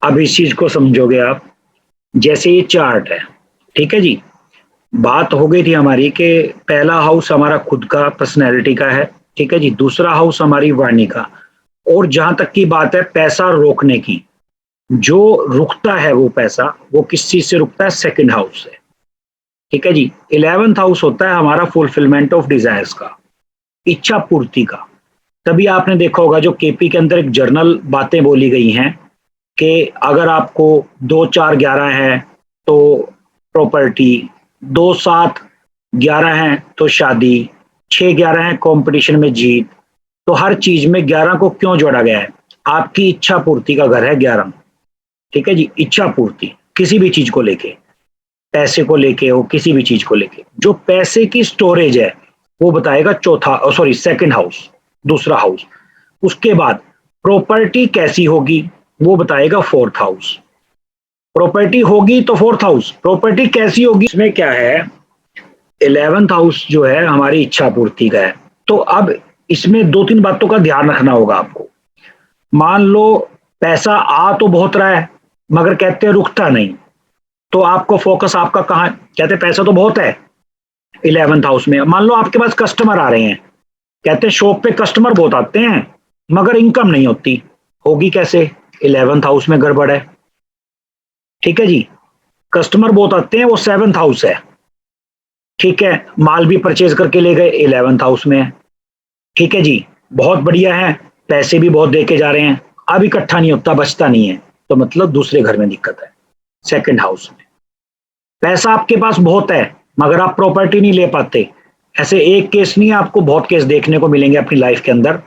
अब इस चीज को समझोगे आप। जैसे ये चार्ट है, ठीक है जी। बात हो गई थी हमारी कि पहला हाउस हमारा खुद का पर्सनैलिटी का है, ठीक है जी। दूसरा हाउस हमारी वाणी का। और जहां तक की बात है पैसा रोकने की, जो रुकता है वो पैसा, वो किस चीज से रुकता है? सेकंड हाउस से, ठीक है जी। 11th हाउस होता है हमारा फुलफिलमेंट ऑफ डिजायर्स का, इच्छा पूर्ति का। तभी आपने देखा होगा जो केपी के अंदर एक जर्नल बातें बोली गई हैं कि अगर आपको 2 4 11 है तो प्रॉपर्टी, 2 7 11 है तो शादी, 6 11 है कंपटीशन में जीत। तो हर चीज में 11 को क्यों जोड़ा गया है? आपकी इच्छा पूर्ति का घर है 11, ठीक है जी। इच्छा पूर्ति किसी भी चीज को लेके, पैसे को लेके हो, किसी भी चीज को लेके, जो पैसे की स्टोरेज है वो बताएगा चौथा, सॉरी सेकंड हाउस, दूसरा हाउस। उसके बाद प्रॉपर्टी कैसी होगी वो बताएगा फोर्थ हाउस। प्रॉपर्टी होगी तो फोर्थ हाउस, प्रॉपर्टी कैसी होगी इसमें क्या है? 11th हाउस जो है हमारी इच्छा पूर्ति का है। तो अब इसमें 2 3 बातों का ध्यान रखना होगा आपको। मान लो पैसा आ तो बहुत रहा है मगर कहते हैं रुकता नहीं, तो आपको फोकस आपका कहाँ? कहते हैं पैसा तो बहुत है 11th हाउस में। मान लो आपके पास कस्टमर आ रहे हैं, कहते हैं शॉप पे कस्टमर बहुत आते हैं मगर इनकम नहीं होती, होगी कैसे? 11th हाउस में गड़बड़ है, ठीक है जी। कस्टमर बहुत आते हैं वो 7th हाउस है, ठीक है। माल भी परचेज करके ले गए, 11th हाउस में है, ठीक है जी। बहुत बढ़िया है, पैसे भी बहुत दे के जा रहे हैं, अब इकट्ठा नहीं होता, बचता नहीं है, तो मतलब दूसरे घर में दिक्कत है, सेकंड हाउस में। पैसा आपके पास बहुत है मगर आप प्रॉपर्टी नहीं ले पाते। ऐसे एक केस नहीं है, आपको बहुत केस देखने को मिलेंगे अपनी लाइफ के अंदर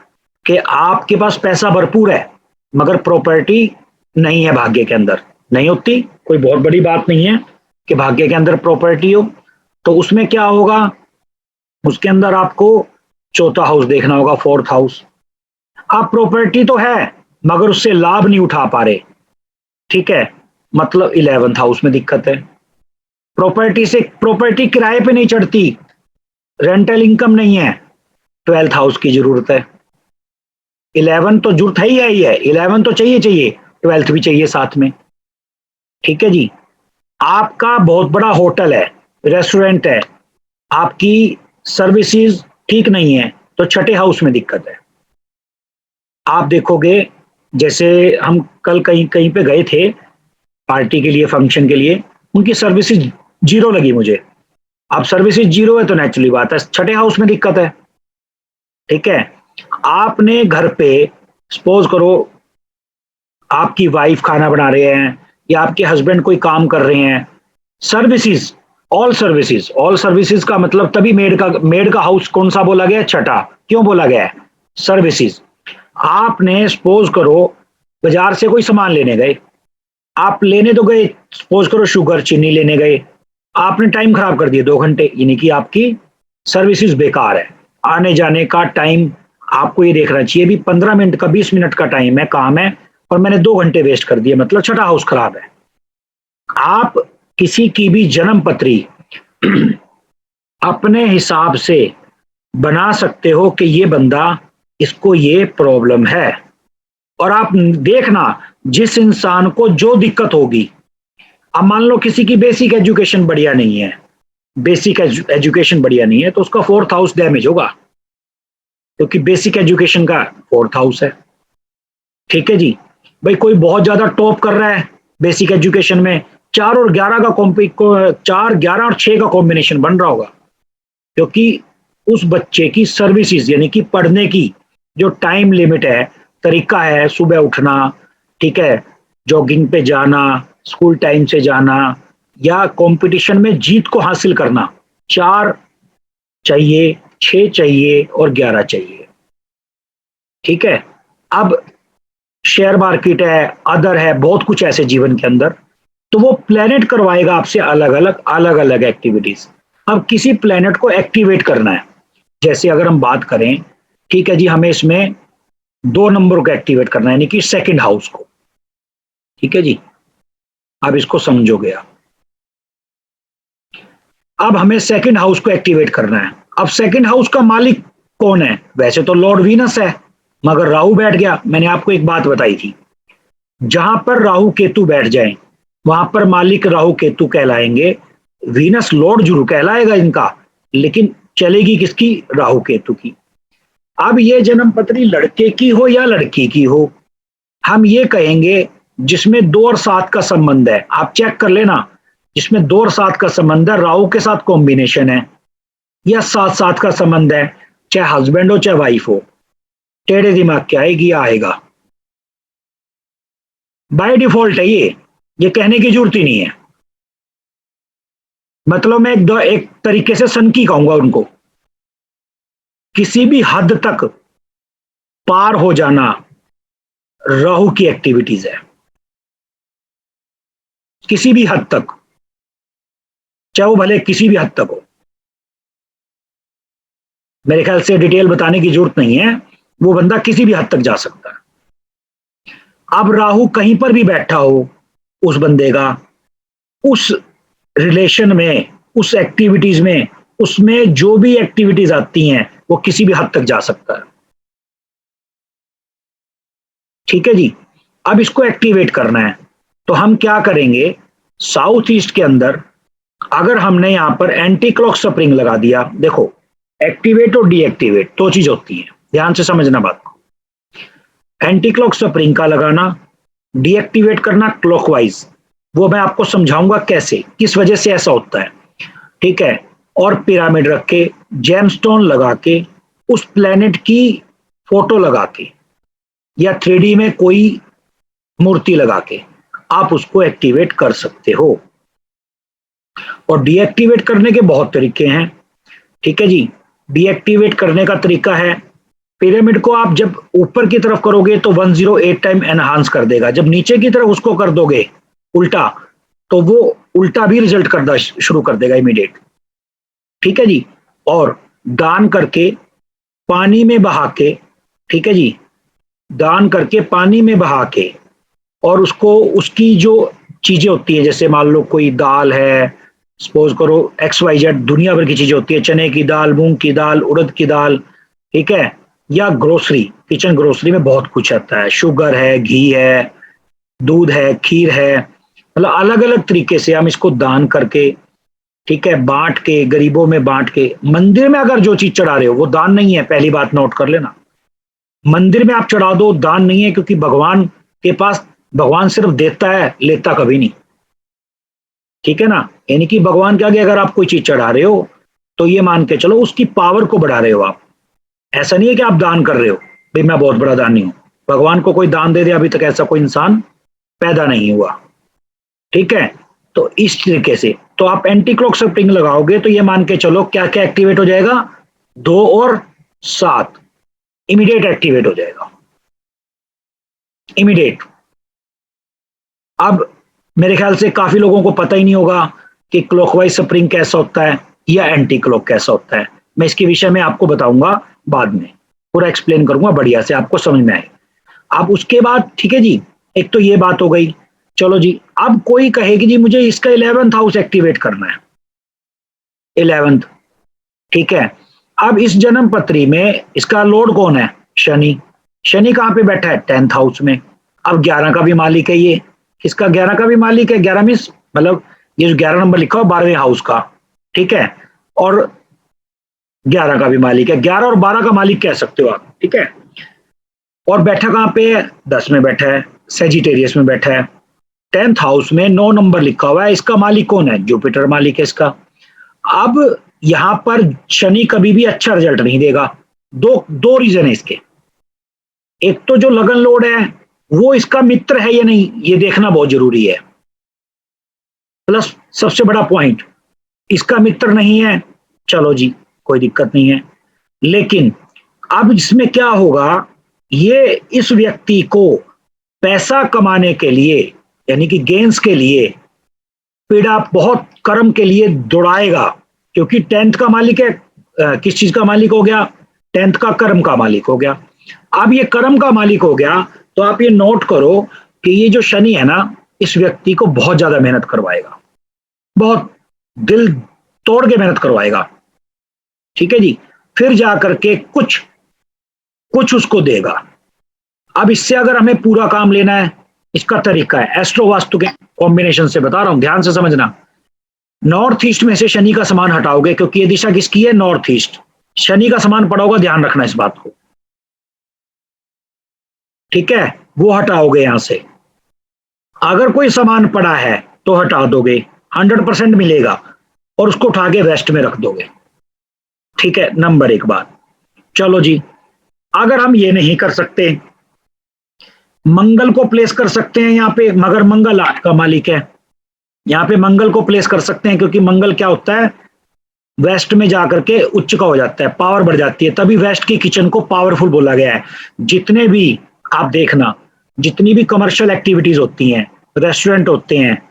कि आपके पास पैसा भरपूर है मगर प्रॉपर्टी नहीं है, भाग्य के अंदर नहीं होती। कोई बहुत बड़ी बात नहीं है कि भाग्य के अंदर प्रॉपर्टी हो, तो उसमें क्या होगा? उसके अंदर आपको चौथा हाउस देखना होगा, फोर्थ हाउस। आप प्रॉपर्टी तो है मगर उससे लाभ नहीं उठा पा रहे, ठीक है, मतलब 11th हाउस में दिक्कत है। प्रॉपर्टी किराए पे नहीं चढ़ती, रेंटल इनकम नहीं है, 12th हाउस की जरूरत है। 11 तो जरूरत है ही है, 11 तो चाहिए चाहिए, 12th भी चाहिए साथ में, ठीक है जी। आपका बहुत बड़ा होटल है, रेस्टोरेंट है, आपकी सर्विसेज ठीक नहीं है तो छठे हाउस में दिक्कत है। आप देखोगे जैसे हम कल कहीं कहीं पे गए थे पार्टी के लिए, फंक्शन के लिए, उनकी सर्विसेज जीरो लगी मुझे। अब सर्विसेज जीरो है तो नेचुरली बात है छठे हाउस में दिक्कत है, ठीक है। आपने घर पे सपोज करो आपकी वाइफ खाना बना रहे हैं या आपके हस्बैंड कोई काम कर रहे हैं, सर्विसेज, ऑल सर्विसेज का मतलब तभी मेड का हाउस कौन सा बोला गया? छठा। क्यों बोला गया है? सर्विसेज। आपने सपोज करो बाजार से कोई सामान लेने गए, आप लेने तो गए, सपोज करो शुगर चीनी लेने गए, आपने टाइम खराब कर दिया 2 घंटे, यानी कि आपकी सर्विसेज बेकार है। आने जाने का टाइम आपको ये देखना चाहिए भी 15 मिनट का, 20 मिनट का टाइम है, काम है, और मैंने 2 घंटे वेस्ट कर दिए, मतलब छठा हाउस खराब है। आप किसी की भी जन्म पत्री अपने हिसाब से बना सकते हो कि ये बंदा, इसको ये प्रॉब्लम है। और आप देखना जिस इंसान को जो दिक्कत होगी, अब मान लो किसी की बेसिक एजुकेशन बढ़िया नहीं है, बेसिक एजुकेशन बढ़िया नहीं है तो उसका फोर्थ हाउस डैमेज होगा, क्योंकि बेसिक एजुकेशन का फोर्थ हाउस है, ठीक है जी। भाई कोई बहुत ज्यादा टॉप कर रहा है बेसिक एजुकेशन में, 4 और 11 का 4 11 और 6 का कॉम्बिनेशन बन रहा होगा, क्योंकि उस बच्चे की सर्विसेज यानी कि पढ़ने की जो टाइम लिमिट है, तरीका है, सुबह उठना, ठीक है, जॉगिंग पे जाना, स्कूल टाइम से जाना, या कंपटीशन में जीत को हासिल करना, 4 चाहिए, 6 चाहिए और 11 चाहिए, ठीक है। अब शेयर मार्केट है, अदर है, बहुत कुछ ऐसे जीवन के अंदर तो वो प्लेनेट करवाएगा आपसे अलग अलग एक्टिविटीज। अब किसी प्लेनेट को एक्टिवेट करना है, जैसे अगर हम बात करें, ठीक है जी, हमें इसमें 2 नंबर को एक्टिवेट करना है, यानी कि सेकंड हाउस को। ठीक है जी, अब इसको समझोगे आप। अब हमें सेकंड हाउस को एक्टिवेट करना है। अब सेकंड हाउस का मालिक कौन है? वैसे तो लॉर्ड वीनस है, मगर राहु बैठ गया। मैंने आपको एक बात बताई थी, जहां पर राहु केतु बैठ जाए वहां पर मालिक राहु केतु कहलाएंगे। वीनस लॉर्ड जरूर कहलाएगा इनका, लेकिन चलेगी किसकी? राहु केतु की। अब ये जन्म पत्री लड़के की हो या लड़की की हो, हम ये कहेंगे जिसमें 2 और 7 का संबंध है। आप चेक कर लेना, जिसमें 2 और 7 का संबंध है, राहु के साथ कॉम्बिनेशन है, या 7-7 का संबंध है, चाहे हस्बैंड हो चाहे वाइफ हो, टेढ़े दिमाग क्या आएगी? आएगा। बाय डिफॉल्ट है ये कहने की जरूरत ही नहीं है। मतलब मैं एक तरीके से सनकी कहूंगा उनको, किसी भी हद तक पार हो जाना राहु की एक्टिविटीज है, किसी भी हद तक, चाहे वो भले किसी भी हद तक हो। मेरे ख्याल से डिटेल बताने की जरूरत नहीं है, वो बंदा किसी भी हद तक जा सकता है। अब राहु कहीं पर भी बैठा हो उस बंदे का, उस रिलेशन में, उस एक्टिविटीज में, उसमें जो भी एक्टिविटीज आती हैं वो किसी भी हद तक जा सकता है। ठीक है जी, अब इसको एक्टिवेट करना है तो हम क्या करेंगे? साउथ ईस्ट के अंदर अगर हमने यहां पर एंटी क्लॉक स्प्रिंग लगा दिया, देखो एक्टिवेट और डीएक्टिवेट दो चीज होती है, ध्यान से समझना बात को। एंटी क्लॉक स्प्रिंग का लगाना, डीएक्टिवेट करना क्लॉकवाइज, वो मैं आपको समझाऊंगा कैसे, किस वजह से ऐसा होता है। ठीक है, और पिरामिड रख के, जेमस्टोन लगा के, उस प्लेनेट की फोटो लगा के, या 3D में कोई मूर्ति लगा के आप उसको एक्टिवेट कर सकते हो। और डीएक्टिवेट करने के बहुत तरीके हैं। ठीक है जी, डीएक्टिवेट करने का तरीका है, पिरामिड को आप जब ऊपर की तरफ करोगे तो 108 टाइम एनहांस कर देगा, जब नीचे की तरफ उसको कर दोगे उल्टा, तो वो उल्टा भी रिजल्ट करना शुरू कर देगा इमीडिएट। ठीक है जी, और दान करके पानी में बहा के, ठीक है जी, दान करके पानी में बहा के, और उसको उसकी जो चीजें होती है, जैसे मान लो कोई दाल है, सपोज करो XYZ दुनिया भर की चीजें होती है, चने की दाल, मूंग की दाल, उड़द की दाल, ठीक है, या ग्रोसरी, किचन ग्रोसरी में बहुत कुछ आता है, शुगर है, घी है, दूध है, खीर है, मतलब अलग अलग तरीके से हम इसको दान करके, ठीक है, बांट के, गरीबों में बांट के। मंदिर में अगर जो चीज चढ़ा रहे हो वो दान नहीं है, पहली बात नोट कर लेना। मंदिर में आप चढ़ा दो, दान नहीं है, क्योंकि भगवान के पास, भगवान सिर्फ देता है, लेता कभी नहीं। ठीक है ना, यानी कि भगवान के आगे अगर आप कोई चीज चढ़ा रहे हो तो ये मान के चलो उसकी पावर को बढ़ा रहे हो आप। ऐसा नहीं है कि आप दान कर रहे हो, भाई मैं बहुत बड़ा दानी हूं, भगवान को कोई दान दे दे, अभी तक ऐसा कोई इंसान पैदा नहीं हुआ। ठीक है, तो इस तरीके से तो आप एंटी क्लॉक स्प्रिंग लगाओगे तो ये मान के चलो क्या क्या एक्टिवेट हो जाएगा? 2 और 7 इमीडिएट एक्टिवेट हो जाएगा, इमीडिएट। अब मेरे ख्याल से काफी लोगों को पता ही नहीं होगा कि क्लॉकवाइज स्प्रिंग कैसा होता है या एंटी क्लॉक कैसा होता है। मैं इसके विषय में आपको बताऊंगा बाद में, पूरा एक्सप्लेन करूंगा बढ़िया से, आपको समझ में आए। अब उसके बाद, ठीक है जी, एक तो ये बात हो गई। चलो जी, अब कोई कहे कि जी मुझे इसका 11th हाउस एक्टिवेट करना है, 11th, ठीक है। अब इस जन्म पत्री में इसका लॉर्ड कौन है? शनि। शनि कहां पे बैठा है? 10th हाउस में। अब 11 का भी मालिक है ये, किसका? 11 का भी मालिक है। 11 मीन्स मतलब ये जो 11 नंबर लिखा हो 12वें हाउस का, ठीक है, और 11 का भी मालिक है, 11 और 12 का मालिक कह सकते हो आप, ठीक है। और बैठा कहां पे है? 10 में बैठा है, सेजिटेरियस में बैठा है। 10th हाउस में 9 नंबर लिखा हुआ है, इसका मालिक कौन है? जुपिटर मालिक है इसका। अब यहां पर शनि कभी भी अच्छा रिजल्ट नहीं देगा। दो रीजन है इसके। एक तो जो लगन लॉर्ड है वो इसका मित्र है या नहीं, ये देखना बहुत जरूरी है। प्लस सबसे बड़ा पॉइंट, इसका मित्र नहीं है, चलो जी कोई दिक्कत नहीं है। लेकिन अब इसमें क्या होगा, ये इस व्यक्ति को पैसा कमाने के लिए, यानी कि गेन्स के लिए पीड़ा बहुत कर्म के लिए दौड़ाएगा, क्योंकि 10th का मालिक है, किस चीज का मालिक हो गया? 10th का कर्म का मालिक हो गया। अब ये कर्म का मालिक हो गया, तो आप ये नोट करो कि ये जो शनि है ना, इस व्यक्ति को बहुत ज्यादा मेहनत करवाएगा, बहुत दिल तोड़ के मेहनत करवाएगा। ठीक है जी। फिर जाकर के कुछ कुछ उसको देगा। अब इससे अगर हमें पूरा काम लेना है, इसका तरीका है एस्ट्रो वास्तु के कॉम्बिनेशन से बता रहा हूं, ध्यान से समझना। नॉर्थ ईस्ट में से शनि का सामान हटाओगे, क्योंकि ये दिशा किसकी है? North east. शनि का सामान पड़ा होगा, ध्यान रखना इस बात को। ठीक है, वो हटाओगे यहां से। अगर कोई सामान पड़ा है तो हटा दोगे, 100% मिलेगा, और उसको उठा के वेस्ट में रख दोगे। ठीक है, नंबर एक बात। चलो जी, अगर हम ये नहीं कर सकते, मंगल को प्लेस कर सकते हैं यहाँ पे, मगर मंगल 8 का मालिक है। यहाँ पे मंगल को प्लेस कर सकते हैं, क्योंकि मंगल क्या होता है? वेस्ट में जाकर के उच्च का हो जाता है, पावर बढ़ जाती है, तभी वेस्ट की किचन को पावरफुल बोला गया है। जितने भी आप देखना, जितनी भी कमर्शियल एक्टिविटीज होती हैं, रेस्टोरेंट होते हैं,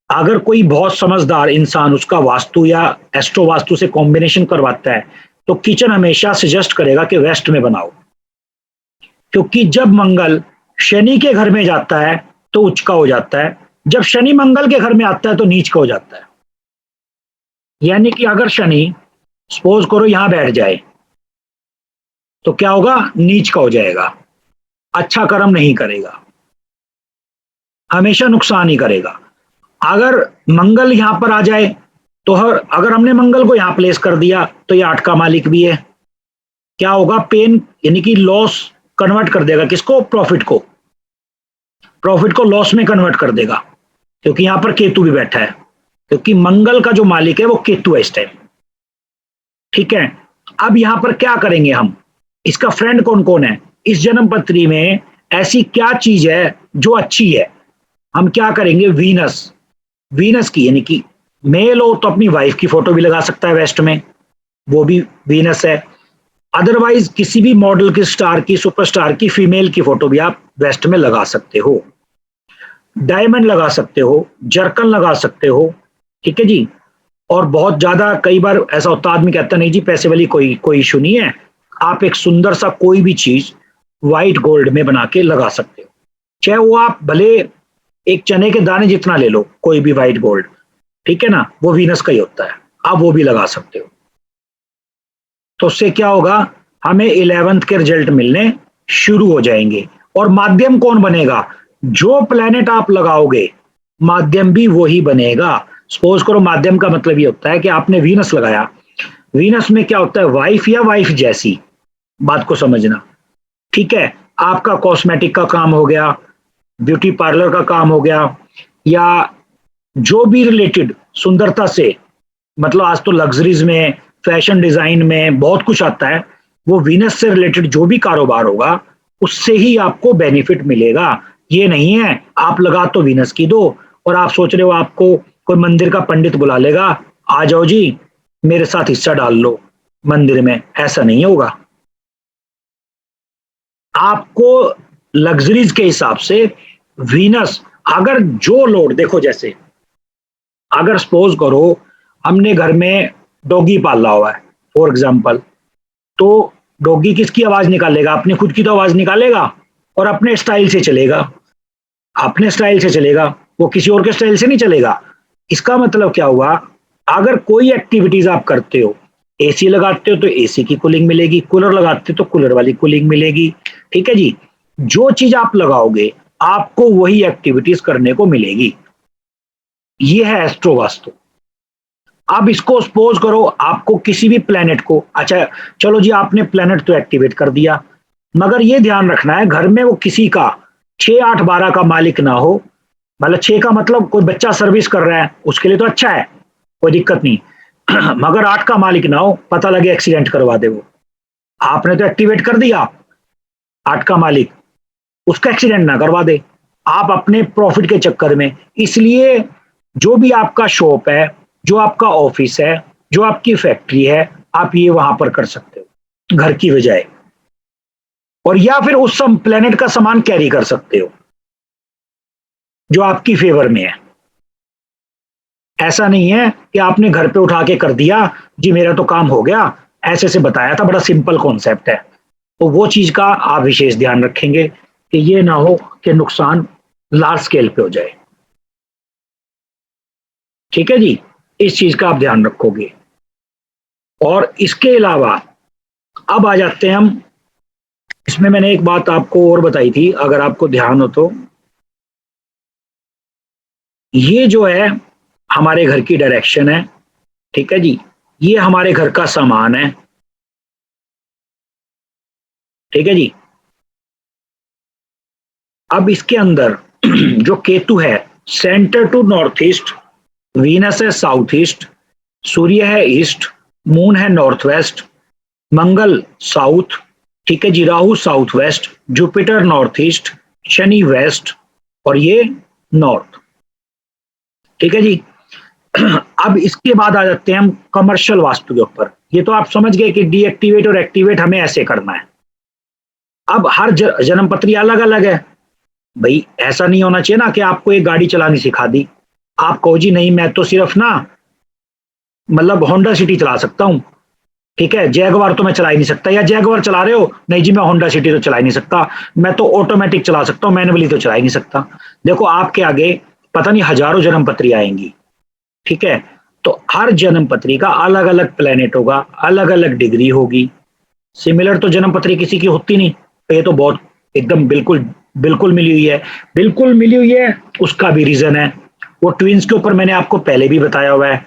अगर कोई बहुत समझदार इंसान उसका वास्तु या एस्ट्रो वास्तु से कॉम्बिनेशन करवाता है, तो किचन हमेशा सजेस्ट करेगा कि वेस्ट में बनाओ। क्योंकि जब मंगल शनि के घर में जाता है तो उच्च का हो जाता है, जब शनि मंगल के घर में आता है तो नीच का हो जाता है। यानी कि अगर शनि सपोज करो यहां बैठ जाए, तो क्या होगा? नीच का हो जाएगा, अच्छा कर्म नहीं करेगा, हमेशा नुकसान ही करेगा। अगर मंगल यहां पर आ जाए, तो अगर हमने मंगल को यहां प्लेस कर दिया, तो ये 8 का मालिक भी है। क्या होगा? पेन यानी कि लॉस कन्वर्ट कर देगा, किसको? प्रॉफिट को। प्रॉफिट को लॉस में कन्वर्ट कर देगा, क्योंकि यहां पर केतु भी बैठा है, क्योंकि मंगल का जो मालिक है वो केतु है इस टाइम। ठीक है, अब यहां पर क्या करेंगे हम? इसका फ्रेंड कौन कौन है? इस जन्म पत्री में ऐसी क्या चीज है जो अच्छी है? हम क्या करेंगे? वीनस। वीनस की यानी कि मेल हो तो अपनी वाइफ की फोटो भी लगा सकता है वेस्ट में, वो भी वीनस है। अदरवाइज किसी भी मॉडल की, स्टार की, सुपरस्टार की फीमेल की फोटो भी आप वेस्ट में लगा सकते हो। डायमंड लगा सकते हो, जर्कन लगा सकते हो। ठीक है जी। और बहुत ज्यादा कई बार ऐसा होता है, आदमी कहता नहीं जी पैसे वाली कोई कोई इशू नहीं है, आप एक सुंदर सा कोई भी चीज व्हाइट गोल्ड में बना के लगा सकते हो, चाहे वो आप भले एक चने के दाने जितना ले लो, कोई भी व्हाइट गोल्ड। ठीक है ना, वो वीनस का ही होता है, आप वो भी लगा सकते हो। तो उससे क्या होगा? हमें 11th के रिजल्ट मिलने शुरू हो जाएंगे। और माध्यम कौन बनेगा? जो प्लेनेट आप लगाओगे, माध्यम भी वही बनेगा। सपोज करो, माध्यम का मतलब ये होता है कि आपने वीनस लगाया, वीनस में क्या होता है? वाइफ या वाइफ जैसी, बात को समझना। ठीक है, आपका कॉस्मेटिक का काम हो गया, ब्यूटी पार्लर का काम हो गया, या जो भी रिलेटेड सुंदरता से, मतलब आज तो लग्जरीज में, फैशन डिजाइन में बहुत कुछ आता है, वो वीनस से रिलेटेड जो भी कारोबार होगा, उससे ही आपको बेनिफिट मिलेगा। ये नहीं है आप लगा तो वीनस की दो, और आप सोच रहे हो आपको कोई मंदिर का पंडित बुला लेगा, आ जाओ जी मेरे साथ हिस्सा डाल लो मंदिर में, ऐसा नहीं होगा। आपको लग्जरीज के हिसाब से वीनस, अगर जो लोड देखो, जैसे अगर सपोज करो हमने घर में डॉगी पाला हुआ है फॉर एग्जाम्पल, तो डॉगी किसकी आवाज निकालेगा? अपनी खुद की तो आवाज निकालेगा, और अपने स्टाइल से चलेगा, अपने स्टाइल से चलेगा, वो किसी और के स्टाइल से नहीं चलेगा। इसका मतलब क्या हुआ? अगर कोई एक्टिविटीज आप करते हो, एसी लगाते हो तो एसी की कूलिंग मिलेगी, कूलर लगाते हो तो कूलर वाली कूलिंग मिलेगी। ठीक है जी। जो चीज आप लगाओगे, आपको वही एक्टिविटीज करने को मिलेगी। ये है एस्ट्रो वास्तु। अब इसको सपोज करो आपको किसी भी प्लेनेट को, अच्छा चलो जी आपने प्लेनेट तो एक्टिवेट कर दिया, मगर ये ध्यान रखना है घर में वो किसी का 6, 8, 12 का मालिक ना हो। मतलब 6 का मतलब कोई बच्चा सर्विस कर रहा है उसके लिए तो अच्छा है, कोई दिक्कत नहीं। मगर 8 का मालिक ना हो, पता लगे एक्सीडेंट करवा दे वो, आपने तो एक्टिवेट कर दिया, 8 का मालिक उसका एक्सीडेंट ना करवा दे आप अपने प्रॉफिट के चक्कर में। इसलिए जो भी आपका शॉप है, जो आपका ऑफिस है, जो आपकी फैक्ट्री है, आप ये वहां पर कर सकते हो घर की बजाय, और या फिर उस प्लेनेट का सामान कैरी कर सकते हो जो आपकी फेवर में है। ऐसा नहीं है कि आपने घर पे उठा के कर दिया, जी मेरा तो काम हो गया, ऐसे से बताया था, बड़ा सिंपल कॉन्सेप्ट है। तो वो चीज का आप विशेष ध्यान रखेंगे कि ये ना हो कि नुकसान लार्ज स्केल पे हो जाए। ठीक है जी, इस चीज का आप ध्यान रखोगे। और इसके अलावा अब आ जाते हैं हम, इसमें मैंने एक बात आपको और बताई थी, अगर आपको ध्यान हो तो, ये जो है हमारे घर की डायरेक्शन है। ठीक है जी, ये हमारे घर का सामान है। ठीक है जी, अब इसके अंदर जो केतु है, centre to north east, Venus है साउथ ईस्ट, सूर्य है ईस्ट, मून है नॉर्थ वेस्ट, मंगल साउथ, ठीक है जी, Rahu south west, Jupiter north east, Shani west, और ये नॉर्थ। ठीक है जी। अब इसके बाद आ जाते हैं हम कमर्शियल वास्तु के ऊपर। ये तो आप समझ गए कि डीएक्टिवेट और एक्टिवेट हमें ऐसे करना है। अब हर जन्म पत्री अलग अलग है भाई, ऐसा नहीं होना चाहिए ना कि आपको एक गाड़ी चलानी सिखा दी, आप कहो जी नहीं मैं तो सिर्फ ना मतलब होंडा सिटी चला सकता हूँ, ठीक है, जैगवार तो मैं चला ही नहीं सकता, या जैगवार चला रहे हो, नहीं जी मैं होंडा सिटी तो चला ही नहीं सकता, मैं तो ऑटोमेटिक चला सकता हूँ, मैनुअली तो चला ही नहीं सकता। देखो आपके आगे पता नहीं हजारों जन्म पत्री आएंगी। ठीक है, तो हर जन्म पत्री का अलग अलग प्लेनेट होगा, अलग अलग डिग्री होगी, सिमिलर तो जन्म पत्री किसी की होती नहीं। तो ये तो बहुत एकदम बिल्कुल बिल्कुल मिली हुई है, बिल्कुल मिली हुई है। उसका भी रीजन है, वो ट्विंस के ऊपर मैंने आपको पहले भी बताया हुआ है।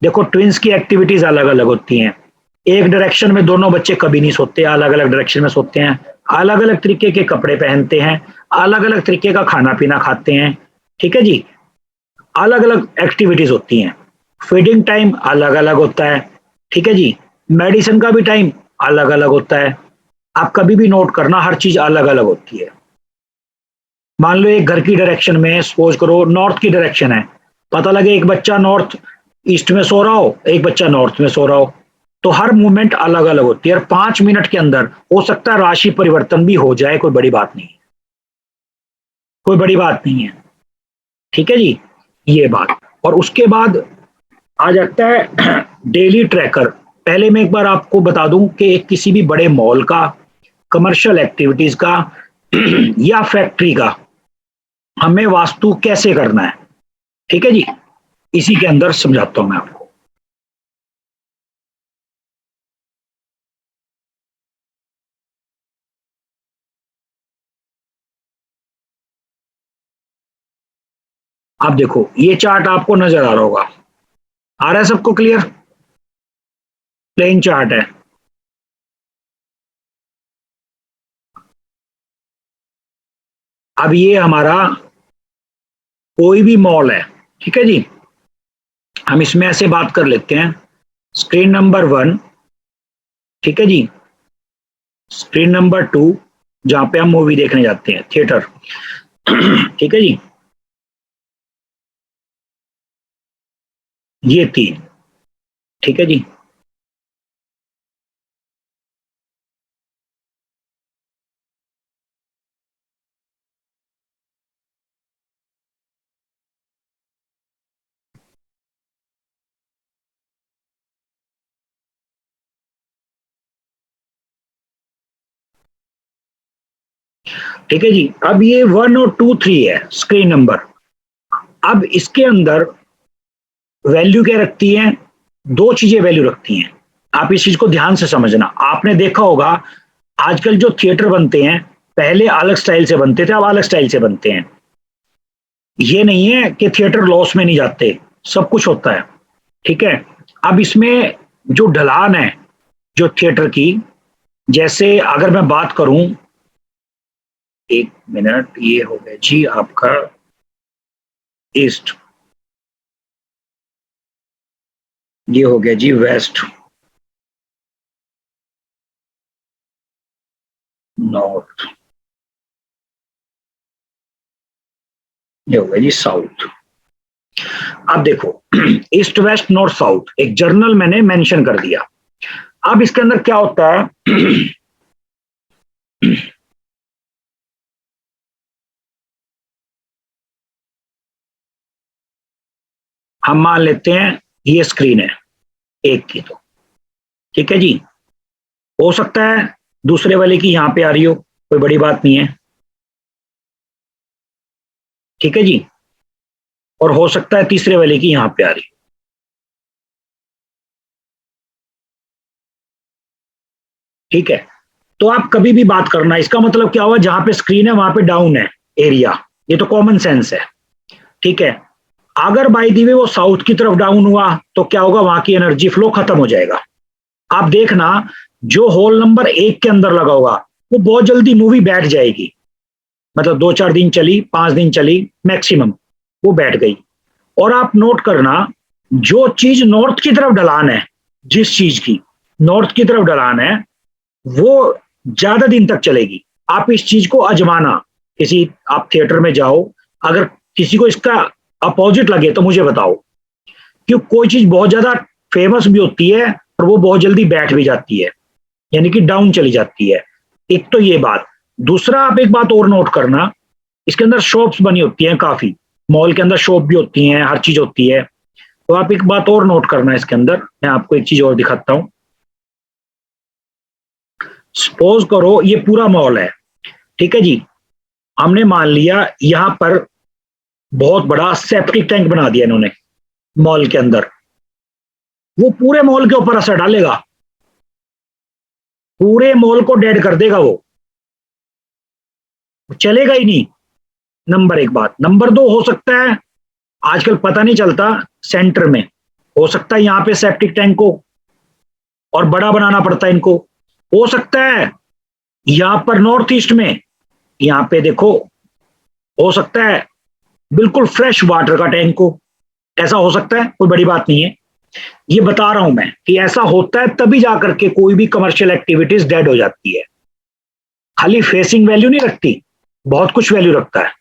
देखो ट्विंस की एक्टिविटीज अलग अलग होती हैं, एक डायरेक्शन में दोनों बच्चे कभी नहीं सोते, अलग अलग डायरेक्शन में सोते हैं, अलग अलग तरीके के कपड़े पहनते हैं, अलग अलग तरीके का खाना पीना खाते हैं। ठीक है जी, अलग अलग एक्टिविटीज होती हैं, फीडिंग टाइम अलग अलग होता है। ठीक है जी, मेडिसिन का भी टाइम अलग अलग होता है। आप कभी भी नोट करना, हर चीज अलग अलग होती है। मान लो एक घर की डायरेक्शन में सपोज करो नॉर्थ की डायरेक्शन है, पता लगे एक बच्चा नॉर्थ ईस्ट में सो रहा हो, एक बच्चा नॉर्थ में सो रहा हो, तो हर मूवमेंट अलग अलग होती है, और 5 मिनट के अंदर हो सकता है राशि परिवर्तन भी हो जाए, कोई बड़ी बात नहीं, कोई बड़ी बात नहीं है। ठीक है जी, ये बात। और उसके बाद आ जाता है डेली ट्रैकर। पहले मैं एक बार आपको बता दूं कि किसी भी बड़े मॉल का, कमर्शियल एक्टिविटीज का या फैक्ट्री का हमें वास्तु कैसे करना है। ठीक है जी, इसी के अंदर समझाता हूं मैं आपको। आप देखो ये चार्ट आपको नजर आ रहा होगा, आ रहा है सबको क्लियर? प्लेन चार्ट है। अब ये हमारा कोई भी मॉल है, ठीक है जी, हम इसमें ऐसे बात कर लेते हैं, स्क्रीन नंबर 1, ठीक है जी, स्क्रीन नंबर 2, जहां पे हम मूवी देखने जाते हैं, थिएटर। ठीक है जी, ये 3। ठीक है जी, ठीक है जी, अब ये 1 और 2 3 है स्क्रीन नंबर। अब इसके अंदर वैल्यू क्या रखती है, दो चीजें वैल्यू रखती हैं। आप इस चीज को ध्यान से समझना, आपने देखा होगा आजकल जो थिएटर बनते हैं, पहले अलग स्टाइल से बनते थे, अब अलग स्टाइल से बनते हैं। ये नहीं है कि थिएटर लॉस में नहीं जाते, सब कुछ होता है। ठीक है, अब इसमें जो ढलान है जो थिएटर की, जैसे अगर मैं बात करूं, एक मिनट, ये हो गया जी आपका ईस्ट, ये हो गया जी वेस्ट, नॉर्थ, ये हो गया जी साउथ। अब देखो ईस्ट वेस्ट नॉर्थ साउथ एक जर्नल मैंने मेंशन कर दिया। अब इसके अंदर क्या होता है, हम मान लेते हैं ये स्क्रीन है एक की, तो ठीक है जी। हो सकता है दूसरे वाले की यहां पे आ रही हो, कोई बड़ी बात नहीं है, ठीक है जी। और हो सकता है तीसरे वाले की यहां पे आ रही हो, ठीक है। तो आप कभी भी बात करना, इसका मतलब क्या हुआ, जहां पे स्क्रीन है वहां पे डाउन है एरिया, ये तो कॉमन सेंस है, ठीक है। अगर बाई दी वे वो साउथ की तरफ डाउन हुआ तो क्या होगा, वहां की एनर्जी फ्लो खत्म हो जाएगा। आप देखना, जो होल नंबर एक के अंदर लगा होगा वो बहुत जल्दी मूवी बैठ जाएगी, मतलब 2-4 दिन चली, 5 दिन चली मैक्सिमम, वो बैठ गई। और आप नोट करना, जो चीज नॉर्थ की तरफ ढलान है, जिस चीज की नॉर्थ की तरफ ढलान है वो ज्यादा दिन तक चलेगी। आप इस चीज को आजमाना, किसी आप थिएटर में जाओ, अगर किसी को इसका अपोजिट लगे तो मुझे बताओ, क्यों कोई चीज बहुत ज्यादा फेमस भी होती है और वो बहुत जल्दी बैठ भी जाती है, यानी कि डाउन चली जाती है। एक तो ये बात। दूसरा, आप एक बात और नोट करना, इसके अंदर शॉप्स बनी होती हैं काफी, मॉल के अंदर शॉप भी होती हैं, हर चीज होती है। तो आप एक बात और नोट करना इसके अंदर, मैं आपको एक चीज और दिखाता हूं। सपोज करो ये पूरा मॉल है, ठीक है जी। हमने मान लिया यहां पर बहुत बड़ा सेप्टिक टैंक बना दिया इन्होंने मॉल के अंदर, वो पूरे मॉल के ऊपर असर डालेगा, पूरे मॉल को डेड कर देगा, वो चलेगा ही नहीं। नंबर एक बात। नंबर दो, हो सकता है आजकल पता नहीं चलता, सेंटर में हो सकता है यहां पे सेप्टिक टैंक को और बड़ा बनाना पड़ता है इनको। हो सकता है यहां पर नॉर्थ ईस्ट में, यहां पे देखो, हो सकता है बिल्कुल फ्रेश वाटर का टैंक हो, ऐसा हो सकता है, कोई बड़ी बात नहीं है। ये बता रहा हूं मैं कि ऐसा होता है, तभी जाकर के कोई भी कमर्शियल एक्टिविटीज डेड हो जाती है। खाली फेसिंग वैल्यू नहीं रखती, बहुत कुछ वैल्यू रखता है,